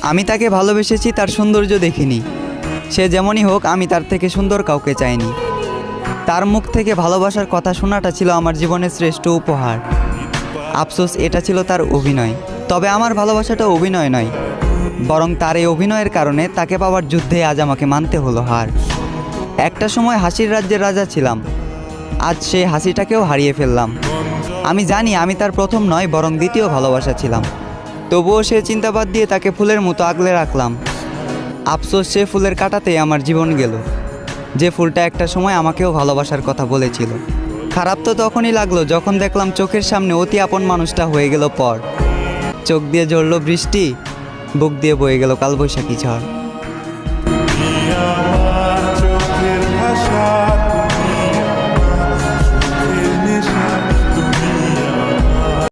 আমি তাকে ভালোবেসেছি তার সৌন্দর্য দেখিনি। সে যেমনই হোক, আমি তার থেকে সুন্দর কাউকে চাইনি। তার মুখ থেকে ভালোবাসার কথা শোনাটা ছিল আমার জীবনের শ্রেষ্ঠ উপহার। আফসোস, এটা ছিল তার অভিনয়। তবে আমার ভালোবাসাটা অভিনয় নয়, বরং তার এই অভিনয়ের কারণে তাকে পাওয়ার যুদ্ধে আজ আমাকে মানতে হলো হার। একটা সময় হাসির রাজ্যের রাজা ছিলাম, আজ সেই হাসিটাকেও হারিয়ে ফেললাম। আমি জানি আমি তার প্রথম নয়, বরং দ্বিতীয় ভালোবাসা ছিলাম। তবুও সে চিন্তাবাদ দিয়ে তাকে ফুলের মতো আগলে রাখলাম। আফসোস, সে ফুলের কাঁটাতেই আমার জীবন গেল, যে ফুলটা একটা সময় আমাকেও ভালোবাসার কথা বলেছিল। খারাপ তো তখনই লাগলো যখন দেখলাম চোখের সামনে অতি আপন মানুষটা হয়ে গেল পর। চোখ দিয়ে ঝরল বৃষ্টি, বুক দিয়ে বয়ে গেল কালবৈশাখী ঝড়।